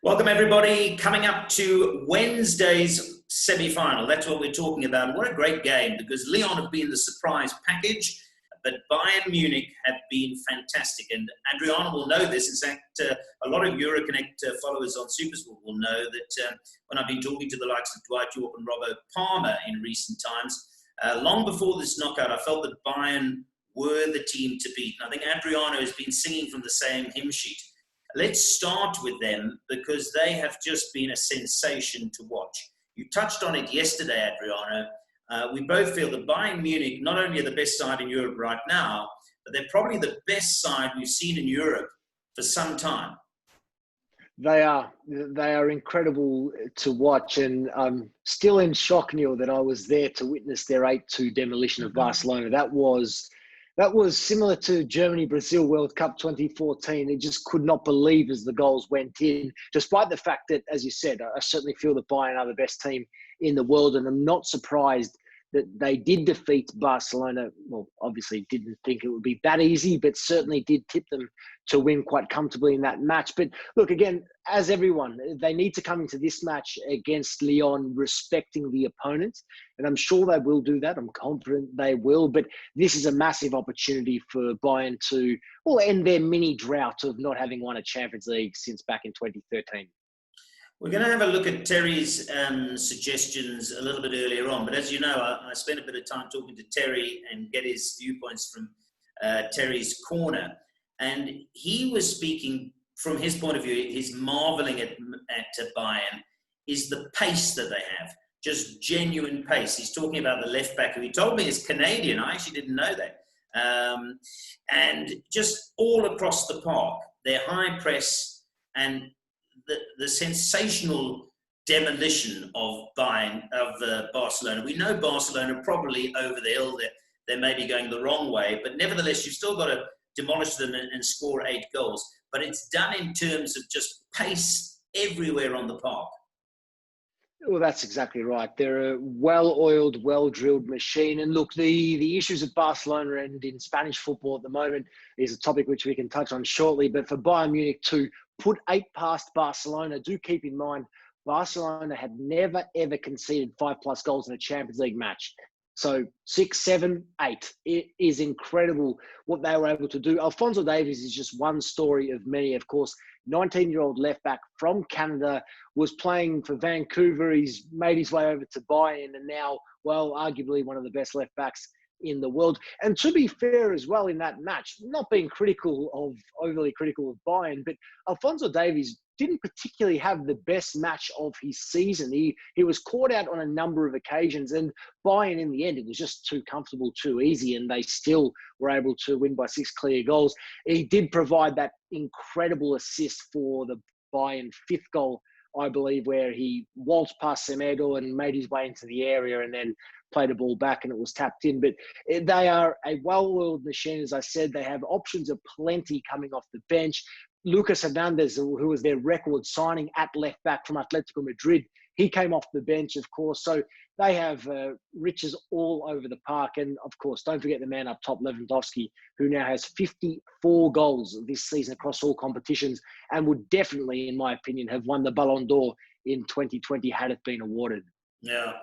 Welcome, everybody. Coming up to Wednesday's semi-final. That's what we're talking about. What a great game, because Lyon have been the surprise package, but Bayern Munich have been fantastic. And Adriano will know this. In fact, a lot of Euroconnect followers on Supersport will know that when I've been talking to the likes of Dwight York and Robbo Palmer in recent times, long before this knockout, I felt that Bayern were the team to beat. And I think Adriano has been singing from the same hymn sheet. Let's start with them because they have just been a sensation to watch. You touched on it yesterday, Adriano. We both feel that Bayern Munich not only are the best side in Europe right now, but they're probably the best side we've seen in Europe for some time. They are incredible to watch, and I'm still in shock, Neil, that I was there to witness their 8-2 demolition of Barcelona. That was similar to Germany-Brazil World Cup 2014. It just could not believe as the goals went in, despite the fact that, as you said, I certainly feel that Bayern are the best team in the world, and I'm not surprised that they did defeat Barcelona. Well, obviously didn't think it would be that easy, but certainly did tip them to win quite comfortably in that match. But look, again, as everyone, they need to come into this match against Lyon respecting the opponent. And I'm sure they will do that. I'm confident they will. But this is a massive opportunity for Bayern to end their mini drought of not having won a Champions League since back in 2013. We're going to have a look at Terry's suggestions a little bit earlier on. But as you know, I spent a bit of time talking to Terry and get his viewpoints from Terry's corner. And he was speaking from his point of view, he's marveling at Bayern is the pace that they have. Just genuine pace. He's talking about the left back, who he told me is Canadian. I actually didn't know that. And just all across the park, their high press and the sensational demolition of Barcelona. We know Barcelona probably over the hill. They may be going the wrong way, but nevertheless, you've still got to demolish them and score 8 goals. But it's done in terms of just pace everywhere on the park. Well, that's exactly right. They're a well-oiled, well-drilled machine. And look, the issues at Barcelona and in Spanish football at the moment is a topic which we can touch on shortly. But for Bayern Munich to put 8 past Barcelona, do keep in mind, Barcelona had never, ever conceded 5+ goals in a Champions League match. So 6, 7, 8. It is incredible what they were able to do. Alphonso Davies is just one story of many. Of course, 19-year-old left back from Canada, was playing for Vancouver. He's made his way over to Bayern and now, well, arguably one of the best left backs in the world. And to be fair as well in that match, not being overly critical of Bayern, but Alphonso Davies didn't particularly have the best match of his season. He was caught out on a number of occasions, and Bayern in the end, it was just too comfortable, too easy, and they still were able to win by 6 clear goals. He did provide that incredible assist for the Bayern 5th goal, I believe, where he waltzed past Semedo and made his way into the area and then played a ball back and it was tapped in. But they are a well-oiled machine. As I said, they have options aplenty coming off the bench. Lucas Hernandez, who was their record signing at left back from Atletico Madrid, he came off the bench, of course. So they have riches all over the park. And, of course, don't forget the man up top, Lewandowski, who now has 54 goals this season across all competitions and would definitely, in my opinion, have won the Ballon d'Or in 2020 had it been awarded. Yeah.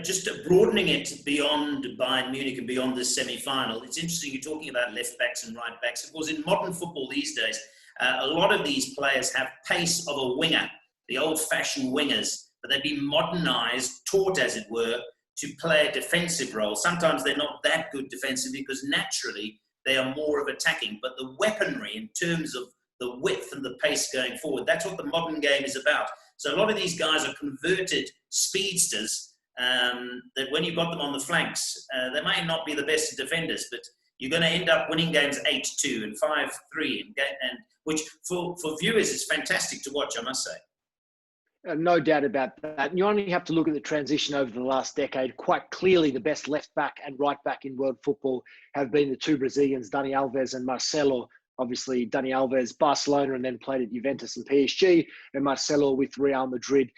Just broadening it beyond Bayern Munich and beyond this semi-final, it's interesting you're talking about left backs and right backs. Of course, in modern football these days, a lot of these players have pace of a winger, the old-fashioned wingers, but they've been modernised, taught, as it were, to play a defensive role. Sometimes they're not that good defensively because naturally they are more of attacking. But the weaponry in terms of the width and the pace going forward, that's what the modern game is about. So a lot of these guys are converted speedsters that when you've got them on the flanks, they may not be the best defenders, but you're going to end up winning games 8-2 and 5-3, and which for viewers is fantastic to watch, I must say. No doubt about that. You only have to look at the transition over the last decade. Quite clearly, the best left back and right back in world football have been the 2 Brazilians, Dani Alves and Marcelo. Obviously, Dani Alves, Barcelona, and then played at Juventus and PSG, and Marcelo with Real Madrid.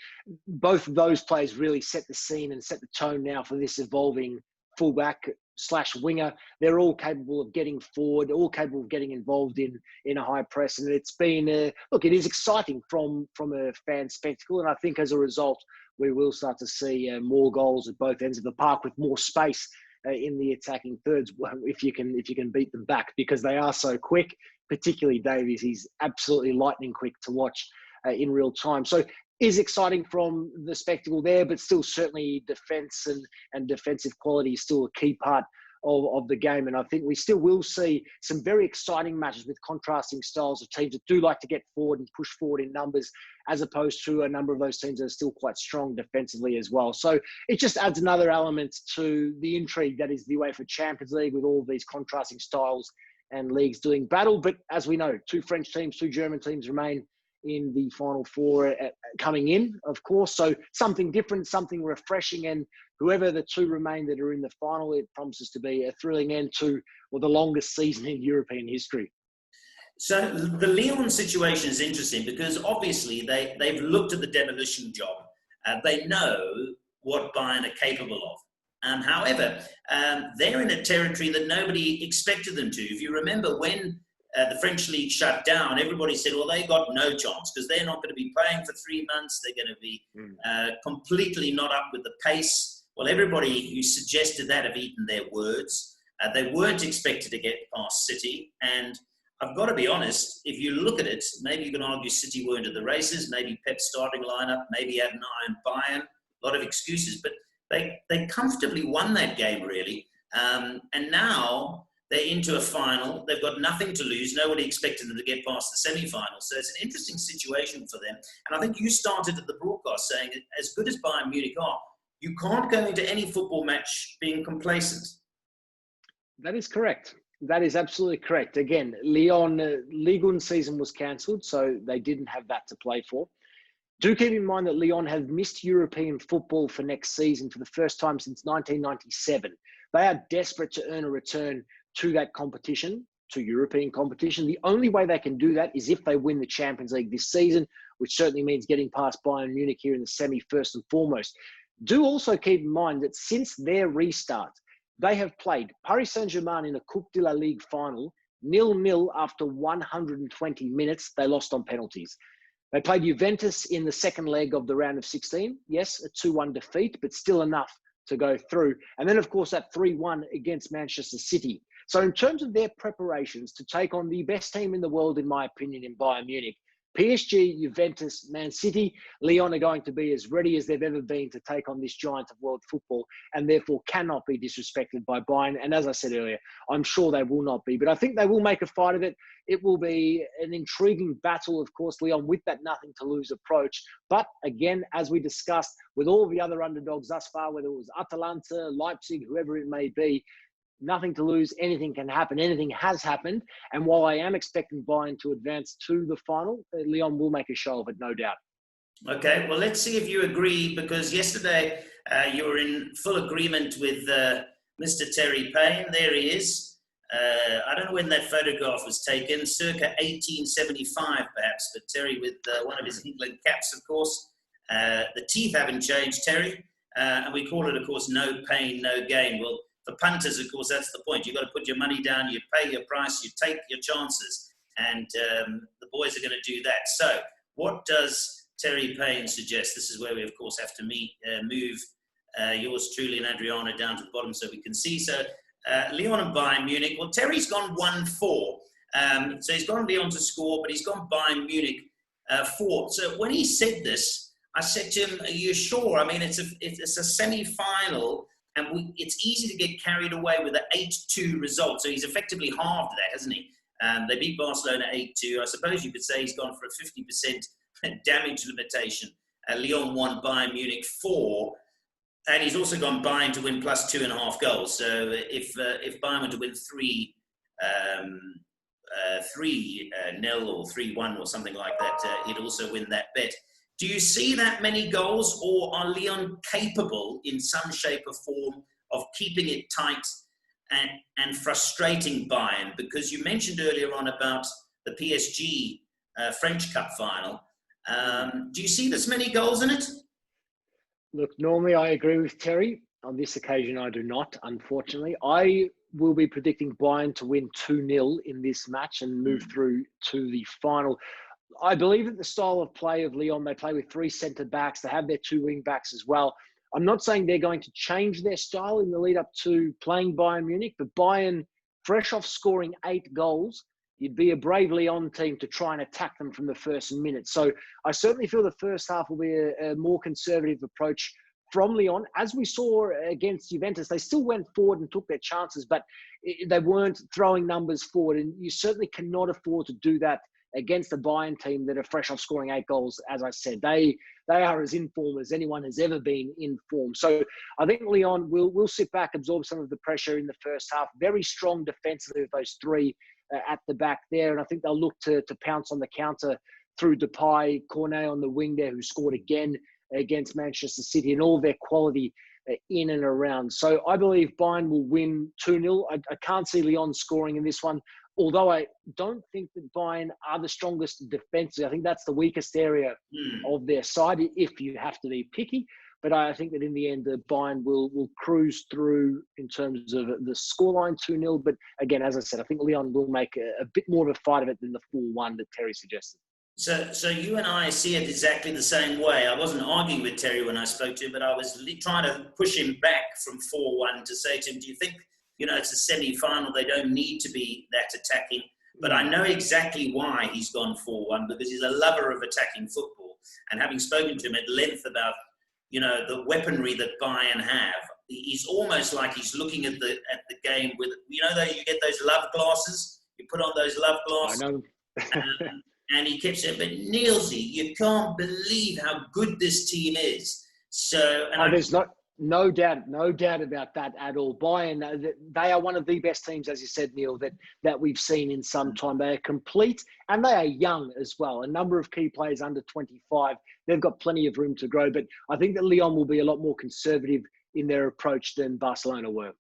Both of those players really set the scene and set the tone now for this evolving fullback slash winger. They're all capable of getting forward, all capable of getting involved in a high press. And it's been, look, it is exciting from a fan spectacle. And I think as a result, we will start to see more goals at both ends of the park with more space in the attacking thirds if you can beat them back, because they are so quick, particularly Davies. He's absolutely lightning quick to watch in real time. So is exciting from the spectacle there, but still certainly defence and defensive quality is still a key part of the game. And I think we still will see some very exciting matches with contrasting styles of teams that do like to get forward and push forward in numbers, as opposed to a number of those teams that are still quite strong defensively as well. So it just adds another element to the intrigue that is the UEFA Champions League, with all of these contrasting styles and leagues doing battle. But as we know, 2 French teams, 2 German teams remain in the Final Four coming in, of course. So something different, something refreshing, and whoever the 2 remain that are in the final, it promises to be a thrilling end to, well, the longest season in European history. So the Lyon situation is interesting because obviously they've looked at the demolition job. They know what Bayern are capable of. However, they're in a territory that nobody expected them to. If you remember when the French league shut down, everybody said, well, they got no chance because they're not going to be playing for 3 months. They're going to be completely not up with the pace. Well, everybody who suggested that have eaten their words. They weren't expected to get past City. And I've got to be honest, if you look at it, maybe you can argue City weren't at the races, maybe Pep's starting lineup, maybe had an eye on Bayern, a lot of excuses, but they comfortably won that game, really. And now they're into a final. They've got nothing to lose. Nobody expected them to get past the semi-final. So it's an interesting situation for them. And I think you started at the broadcast saying, as good as Bayern Munich are, you can't go into any football match being complacent. That is correct. That is absolutely correct. Again, Lyon, Ligue 1 season was cancelled, so they didn't have that to play for. Do keep in mind that Lyon have missed European football for next season for the first time since 1997. They are desperate to earn a return to that competition, to European competition. The only way they can do that is if they win the Champions League this season, which certainly means getting past Bayern Munich here in the semi first and foremost. Do also keep in mind that since their restart, they have played Paris Saint-Germain in a Coupe de la Ligue final, 0-0 after 120 minutes. They lost on penalties. They played Juventus in the second leg of the round of 16. Yes, a 2-1 defeat, but still enough to go through. And then, of course, that 3-1 against Manchester City. So in terms of their preparations to take on the best team in the world, in my opinion, in Bayern Munich, PSG, Juventus, Man City, Lyon are going to be as ready as they've ever been to take on this giant of world football, and therefore cannot be disrespected by Bayern. And as I said earlier, I'm sure they will not be. But I think they will make a fight of it. It will be an intriguing battle, of course, Lyon, with that nothing to lose approach. But again, as we discussed, with all the other underdogs thus far, whether it was Atalanta, Leipzig, whoever it may be, nothing to lose, anything can happen, anything has happened. And while I am expecting Bayern to advance to the final, Lyon will make a show of it, no doubt. Okay, well, let's see if you agree, because yesterday you were in full agreement with Mr. Terry Paine. There he is. I don't know when that photograph was taken, circa 1875 perhaps, but Terry with one of his England caps, of course. The teeth haven't changed, Terry, and we call it, of course, no pain, no gain. Well, for punters, of course, that's the point. You've got to put your money down, you pay your price, you take your chances, and the boys are going to do that. So what does Terry Paine suggest? This is where we, of course, have to move yours truly and Adriano down to the bottom so we can see. So Lyon and Bayern Munich. Well, Terry's gone 1-4. So he's gone Lyon to score, but he's gone Bayern Munich 4. So when he said this, I said to him, are you sure? I mean, it's a semi-final, and it's easy to get carried away with an 8-2 result. So he's effectively halved that, hasn't he? They beat Barcelona 8-2. I suppose you could say he's gone for a 50% damage limitation. Lyon won, Bayern Munich 4. And he's also gone Bayern to win plus 2.5 goals. So if Bayern were to win 3-0 or 3-1 or something like that, he'd also win that bet. Do you see that many goals, or are Lyon capable in some shape or form of keeping it tight and frustrating Bayern? Because you mentioned earlier on about the PSG French Cup final. Do you see this many goals in it? Look, normally I agree with Terry. On this occasion, I do not, unfortunately. I will be predicting Bayern to win 2-0 in this match and move through to the final. I believe that the style of play of Lyon, they play with 3 centre-backs. They have their 2 wing-backs as well. I'm not saying they're going to change their style in the lead-up to playing Bayern Munich, but Bayern, fresh off scoring 8 goals, you'd be a brave Lyon team to try and attack them from the first minute. So I certainly feel the first half will be a more conservative approach from Lyon. As we saw against Juventus, they still went forward and took their chances, but they weren't throwing numbers forward. And you certainly cannot afford to do that against the Bayern team that are fresh off scoring 8 goals. As I said, they are as in form as anyone has ever been in form. So I think Lyon will sit back, absorb some of the pressure in the first half. Very strong defensively with those 3 at the back there. And I think they'll look to pounce on the counter through Depay, Cornet on the wing there, who scored again against Manchester City, and all their quality in and around. So I believe Bayern will win 2-0. I can't see Lyon scoring in this one, although I don't think that Bayern are the strongest defensively. I think that's the weakest area of their side, if you have to be picky. But I think that in the end, the Bayern will cruise through in terms of the scoreline 2-0. But again, as I said, I think Lyon will make a bit more of a fight of it than the 4-1 that Terry suggested. So you and I see it exactly the same way. I wasn't arguing with Terry when I spoke to him, but I was trying to push him back from 4-1 to say to him, do you think, it's a semi-final, they don't need to be that attacking? But I know exactly why he's gone 4-1, because he's a lover of attacking football. And having spoken to him at length about, the weaponry that Bayern have, he's almost like he's looking at the game with, you get those love glasses? You put on those love glasses. I know. And he kept saying, but Nielsy, you can't believe how good this team is. So, there's no doubt about that at all. Bayern, they are one of the best teams, as you said, Neil, that we've seen in some time. They are complete and they are young as well. A number of key players under 25. They've got plenty of room to grow. But I think that Lyon will be a lot more conservative in their approach than Barcelona were.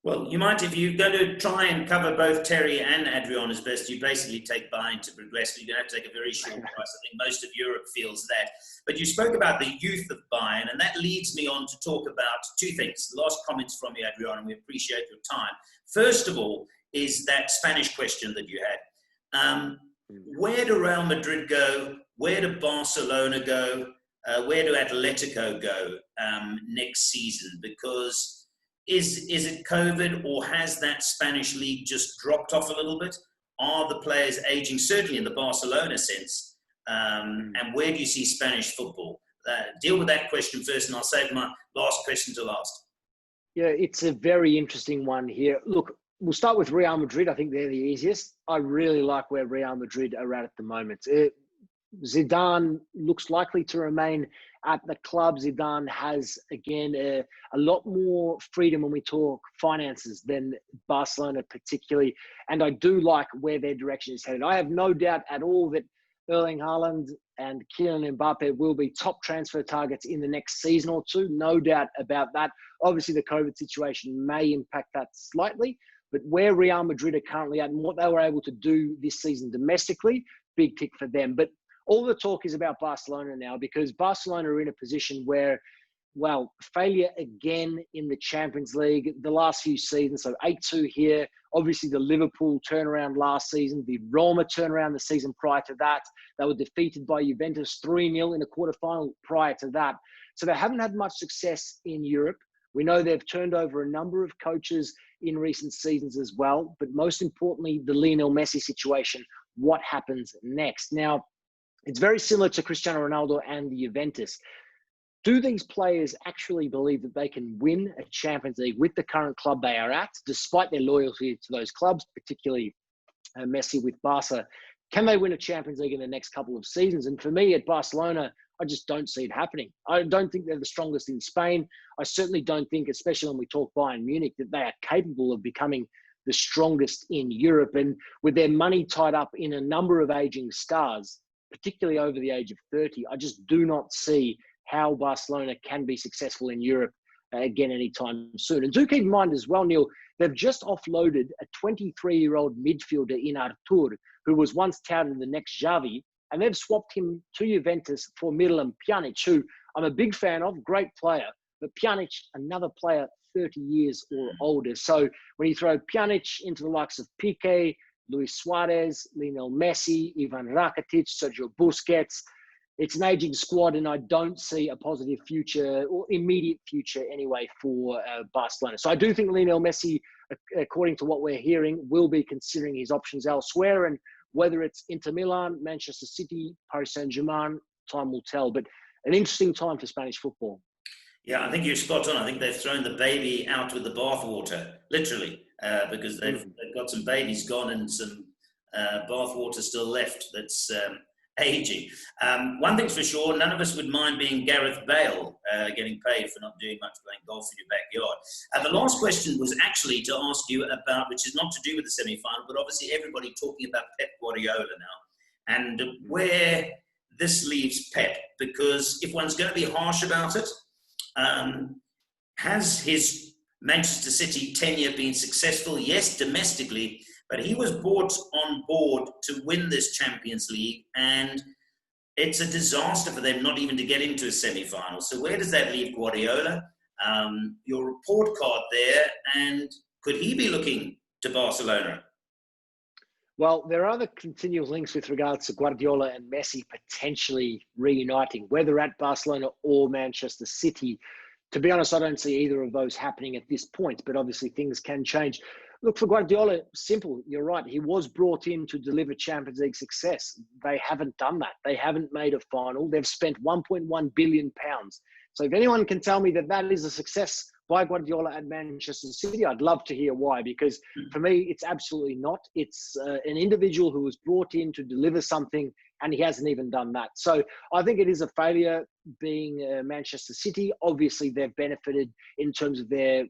Well, you might, if you're going to try and cover both Terry and Adriano as best, you basically take Bayern to progress. You're going to have to take a very short price. I think most of Europe feels that. But you spoke about the youth of Bayern, and that leads me on to talk about 2 things. The last comments from you, Adriano, and we appreciate your time. First of all, is that Spanish question that you had. Where do Real Madrid go? Where do Barcelona go? Where do Atletico go next season? Because is it COVID, or has that Spanish league just dropped off a little bit? Are the players aging, certainly in the Barcelona sense? And where do you see Spanish football? Deal with that question first, and I'll save my last question to last. Yeah, it's a very interesting one here. Look, we'll start with Real Madrid. I think they're the easiest. I really like where Real Madrid are at the moment. Zidane looks likely to remain at the club. Zidane has, again, a lot more freedom when we talk finances than Barcelona particularly. And I do like where their direction is headed. I have no doubt at all that Erling Haaland and Kylian Mbappe will be top transfer targets in the next season or 2. No doubt about that. Obviously, the COVID situation may impact that slightly. But where Real Madrid are currently at and what they were able to do this season domestically, big tick for them. But all the talk is about Barcelona now, because Barcelona are in a position where, failure again in the Champions League the last few seasons. So 8-2 here. Obviously, the Liverpool turnaround last season, the Roma turnaround the season prior to that. They were defeated by Juventus 3-0 in a quarterfinal prior to that. So they haven't had much success in Europe. We know they've turned over a number of coaches in recent seasons as well. But most importantly, the Lionel Messi situation. What happens next? Now, it's very similar to Cristiano Ronaldo and the Juventus. Do these players actually believe that they can win a Champions League with the current club they are at, despite their loyalty to those clubs, particularly Messi with Barca? Can they win a Champions League in the next couple of seasons? And for me at Barcelona, I just don't see it happening. I don't think they're the strongest in Spain. I certainly don't think, especially when we talk Bayern Munich, that they are capable of becoming the strongest in Europe. And with their money tied up in a number of aging stars, particularly over the age of 30, I just do not see how Barcelona can be successful in Europe again anytime soon. And do keep in mind as well, Neil, they've just offloaded a 23-year-old midfielder in Artur, who was once touted the next Xavi, and they've swapped him to Juventus for Miralem Pjanic, who I'm a big fan of, great player. But Pjanic, another player 30 years or older. So when you throw Pjanic into the likes of Piqué, Luis Suarez, Lionel Messi, Ivan Rakitic, Sergio Busquets, it's an aging squad, and I don't see a positive future or immediate future anyway for Barcelona. So I do think Lionel Messi, according to what we're hearing, will be considering his options elsewhere. And whether it's Inter Milan, Manchester City, Paris Saint-Germain, time will tell. But an interesting time for Spanish football. Yeah, I think you're spot on. I think they've thrown the baby out with the bathwater, literally, because they've got some babies gone and some bathwater still left that's aging. One thing's for sure, none of us would mind being Gareth Bale getting paid for not doing much playing golf in your backyard. The last question was actually to ask you about, which is not to do with the semi-final, but obviously everybody talking about Pep Guardiola now, and where this leaves Pep, because if one's going to be harsh about it, has his Manchester City tenure been successful? Yes, domestically, but he was brought on board to win this Champions League, and it's a disaster for them not even to get into a semi-final. So where does that leave Guardiola? Your report card there, and could he be looking to Barcelona? Well, there are other continual links with regards to Guardiola and Messi potentially reuniting, whether at Barcelona or Manchester City. To be honest, I don't see either of those happening at this point, but obviously things can change. Look, for Guardiola, simple, you're right. He was brought in to deliver Champions League success. They haven't done that. They haven't made a final. They've spent £1.1 billion. So if anyone can tell me that that is a success by Guardiola at Manchester City, I'd love to hear why, because for me, it's absolutely not. It's an individual who was brought in to deliver something, and he hasn't even done that. So I think it is a failure being Manchester City. Obviously, they've benefited in terms of their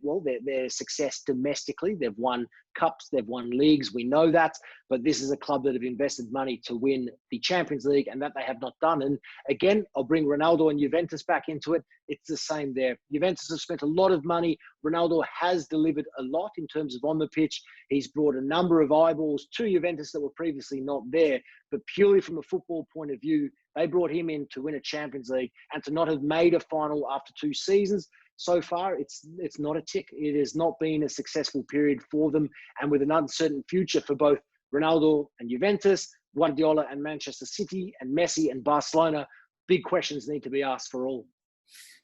success domestically. They've won cups, they've won leagues, we know that, but this is a club that have invested money to win the Champions League, and that they have not done. And again, I'll bring Ronaldo and Juventus back into it. It's the same there. Juventus have spent a lot of money. Ronaldo has delivered a lot in terms of on the pitch. He's brought a number of eyeballs to Juventus that were previously not there, but purely from a football point of view, they brought him in to win a Champions League, and to not have made a final after 2 seasons, so far, it's not a tick. It has not been a successful period for them, and with an uncertain future for both Ronaldo and Juventus, Guardiola and Manchester City, and Messi and Barcelona, big questions need to be asked for all.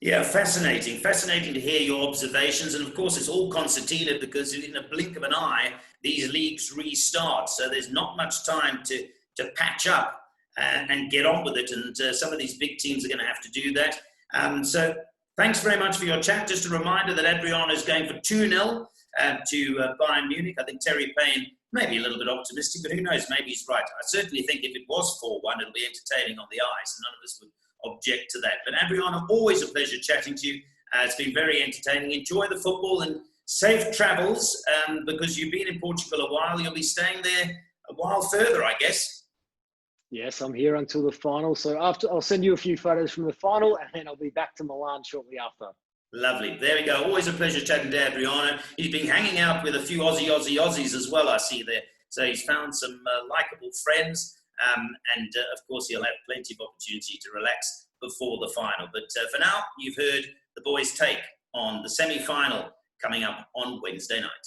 Yeah, fascinating to hear your observations. And of course, it's all concertina because in a blink of an eye, these leagues restart. So there's not much time to patch up and get on with it. And some of these big teams are going to have to do that. So thanks very much for your chat. Just a reminder that Adriano is going for 2-0 to Bayern Munich. I think Terry Paine may be a little bit optimistic, but who knows? Maybe he's right. I certainly think if it was 4-1, it'll be entertaining on the eyes, and none of us would object to that. But Adriano, always a pleasure chatting to you. It's been very entertaining. Enjoy the football and safe travels, because you've been in Portugal a while. You'll be staying there a while further, I guess. Yes, I'm here until the final. So I'll send you a few photos from the final, and then I'll be back to Milan shortly after. Lovely. There we go. Always a pleasure chatting to Adriano. He's been hanging out with a few Aussies as well, I see there. So he's found some likeable friends, and of course he'll have plenty of opportunity to relax before the final. But for now, you've heard the boys' take on the semi-final coming up on Wednesday night.